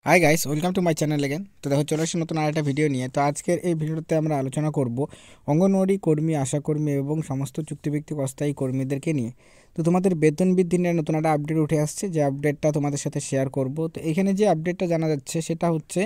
Hi guys, welcome to my channel again. তো দেখো, চলে আসি নতুন আরেকটা ভিডিও নিয়ে। তো আজকের এই ভিডিওতে আমরা আলোচনা করব অঙ্গনওয়াড়ি কর্মী, আশাকর্মী এবং সমস্ত চুক্তিভিত্তিক অস্থায়ী কর্মীদেরকে নিয়ে। তো তোমাদের বেতন বৃদ্ধি নিয়ে নতুন একটা আপডেট উঠে আসছে, যে আপডেটটা তোমাদের সাথে শেয়ার করব। তো এখানে যে আপডেটটা জানা যাচ্ছে সেটা হচ্ছে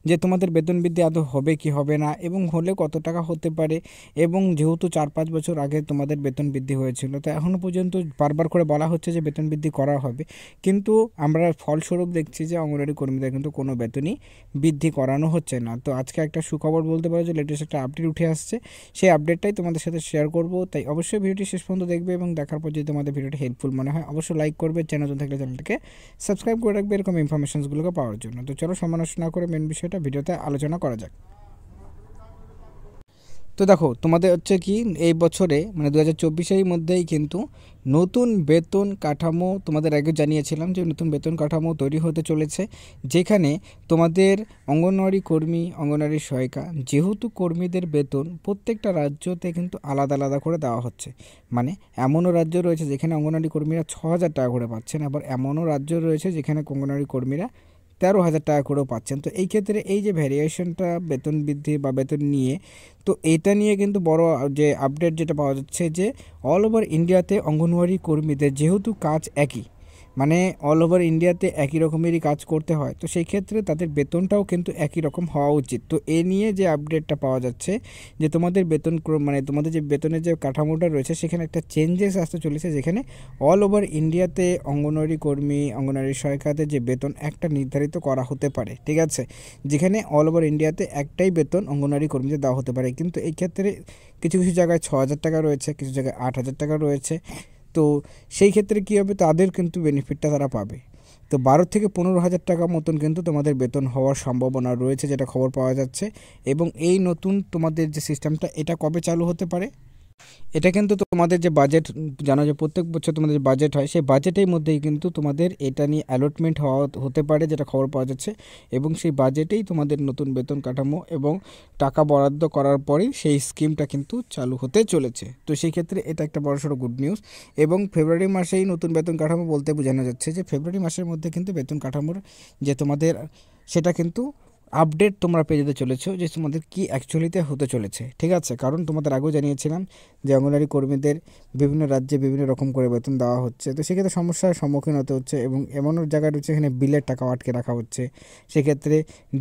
যে তোমাদের বেতন বৃদ্ধি আদৌ হবে কি হবে না, এবং হলে কত টাকা হতে পারে। এবং যেহেতু 4-5 বছর আগে তোমাদের বেতন বৃদ্ধি হয়েছিল, তো এখনও পর্যন্ত বারবার করে বলা হচ্ছে যে বেতন বৃদ্ধি করা হবে, কিন্তু আমরা ফলস্বরূপ দেখছি যে অঙ্গনওয়াড়ি কর্মীদের কিন্তু কোনো বেতনই বৃদ্ধি করানো হচ্ছে না। তো আজকে একটা সুখবর বলতে পারো যে লেটেস্ট একটা আপডেট উঠে আসছে, সেই আপডেটটাই তোমাদের সাথে শেয়ার করব। তাই অবশ্যই ভিডিওটি শেষ পর্যন্ত দেখবে, এবং দেখার পর যদি তোমাদের ভিডিওটি হেল্পফুল মনে হয় অবশ্যই লাইক করবে, চ্যানেল থাকলে চ্যানেলটিকে সাবস্ক্রাইব করে রাখবে এরকম ইনফরমেশনসগুলোকে পাওয়ার জন্য। তো চলো, সময় নষ্ট না করে মেন বিষয়টা ভিডিওতে আলোচনা করা যাক। তো দেখো, তোমাদের হচ্ছে কি, এই বছরে মানে 2024-এর মধ্যেই কিন্তু নতুন বেতন কাঠামো তোমাদের আগে জানিয়েছিলাম যে নতুন বেতন কাঠামো তৈরি হতে চলেছে, যেখানে তোমাদের অঙ্গনওয়াড়ি কর্মী, অঙ্গনওয়াড়ি সহায়িকা, যেহেতু কর্মীদের বেতন প্রত্যেকটা রাজ্যতে কিন্তু আলাদা আলাদা করে দেওয়া হচ্ছে। মানে এমনও রাজ্য রয়েছে যেখানে অঙ্গনওয়াড়ি কর্মীরা 6,000 টাকা করে পাচ্ছেন, আবার এমনও রাজ্য রয়েছে যেখানে অঙ্গনওয়াড়ি কর্মীরা 13,000 টাকা করেও পাচ্ছেন। তো এই ক্ষেত্রে এই যে ভ্যারিয়েশনটা বেতন বৃদ্ধি বা বেতন নিয়ে, তো এটা নিয়ে কিন্তু বড় যে আপডেট যেটা পাওয়া যাচ্ছে যে অল ওভার ইন্ডিয়াতে অঙ্গনওয়াড়ি কর্মীদের যেহেতু কাজ একই, মানে অল ওভার ইন্ডিয়াতে একই রকমেরই কাজ করতে হয়, তো সেই ক্ষেত্রে তাদের বেতনটাও কিন্তু একই রকম হওয়া উচিত। তো এ নিয়ে যে আপডেটটা পাওয়া যাচ্ছে যে তোমাদের বেতন মানে তোমাদের যে বেতনের যে কাঠামোটা রয়েছে সেখানে একটা চেঞ্জেস আসতে চলেছে, যেখানে অল ওভার ইন্ডিয়াতে অঙ্গনওয়াড়ি কর্মী, অঙ্গনওয়াড়ি সহায়িকাদের যে বেতন একটা নির্ধারিত করা হতে পারে, ঠিক আছে, যেখানে অল ওভার ইন্ডিয়াতে একটাই বেতন অঙ্গনওয়াড়ি কর্মীদের দেওয়া হতে পারে। কিন্তু এই ক্ষেত্রে কিছু কিছু জায়গায় 6,000 টাকা রয়েছে, কিছু জায়গায় 8,000 টাকা রয়েছে। তো সেই ক্ষেত্রে কী হবে, তাদের কিন্তু বেনিফিটটা তারা পাবে। তো 12 থেকে 15 হাজার টাকা মতন কিন্তু তোমাদের বেতন হওয়ার সম্ভাবনা রয়েছে, যেটা খবর পাওয়া যাচ্ছে। এবং এই নতুন তোমাদের যে সিস্টেমটা, এটা কবে চালু হতে পারে, এটা কিন্তু তোমাদের যে বাজেট, জানো যে প্রত্যেক বছর তোমাদের যে বাজেট হয় সেই বাজেটের মধ্যেই কিন্তু তোমাদের এটা নিয়ে অ্যালটমেন্ট হতে পারে, যেটা খবর পাওয়া যাচ্ছে। এবং সেই বাজেটেই তোমাদের নতুন বেতন কাঠামো এবং টাকা বরাদ্দ করার পরেই সেই স্কিমটা কিন্তু চালু হতে চলেছে। তো সেই ক্ষেত্রে এটা একটা বড়সড় গুড নিউজ। এবং ফেব্রুয়ারি মাসেই নতুন বেতন কাঠামো বলতে বোঝানো যাচ্ছে যে ফেব্রুয়ারি মাসের মধ্যে কিন্তু বেতন কাঠামোর যে তোমাদের সেটা কিন্তু আপডেট তোমরা পেয়ে যেতে চলেছো যে তোমাদের কি অ্যাকচুয়ালিতে হতে চলেছে, ঠিক আছে। কারণ তোমাদের আগেও জানিয়েছিলাম যে অঙ্গনওয়াড়ি কর্মীদের বিভিন্ন রাজ্যে বিভিন্ন রকম করে বেতন দেওয়া হচ্ছে, তো সেক্ষেত্রে সমস্যার সম্মুখীন হতে হচ্ছে। এবং এমনও জায়গা রয়েছে এখানে বিলের টাকা আটকে রাখা হচ্ছে, সেক্ষেত্রে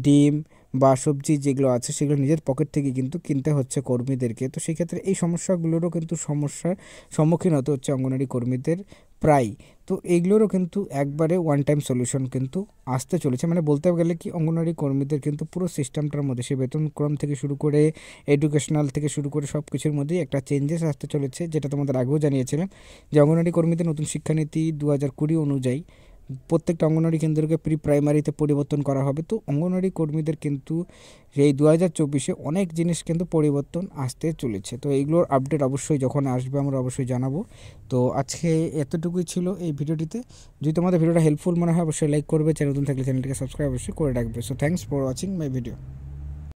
ডিম বা সবজি যেগুলো আছে সেগুলো নিজের পকেট থেকে কিন্তু কিনতে হচ্ছে কর্মীদেরকে। তো সেক্ষেত্রে এই সমস্যাগুলোরও কিন্তু সমস্যার সম্মুখীন হতে হচ্ছে অঙ্গনওয়াড়ি কর্মীদের প্রায়। তো এইগুলোরও কিন্তু একবারে ওয়ান টাইম সলিউশন কিন্তু আসতে চলেছে। মানে বলতে গেলে কি, অঙ্গনওয়াড়ি কর্মীদের কিন্তু পুরো সিস্টেমটার মধ্যে সে বেতনক্রম থেকে শুরু করে এডুকেশনাল থেকে শুরু করে সব কিছুর মধ্যেই একটা চেঞ্জেস আসতে চলেছে, যেটা তোমাদের আগেও জানিয়েছিলাম যে অঙ্গনওয়াড়ি কর্মীদের নতুন শিক্ষানীতি 2020 অনুযায়ী প্রত্যেকটা অঙ্গনওয়াড়ি কেন্দ্রকে প্রি প্রাইমারিতে পরিবর্তন করা হবে। তো অঙ্গনওয়াড়ি কর্মীদের কিন্তু এই 2024-এ অনেক জিনিস কিন্তু পরিবর্তন আসতে চলেছে। তো এইগুলোর আপডেট অবশ্যই যখন আসবে আমরা অবশ্যই জানাবো। তো আজকে এতটুকুই ছিল এই ভিডিওটিতে। যদি তোমাদের ভিডিওটা হেল্পফুল মনে হয় অবশ্যই লাইক করবে, চ্যানেল নতুন থাকলে চ্যানেলটিকে সাবস্ক্রাইব অবশ্যই করে রাখবে। So thanks for watching my video.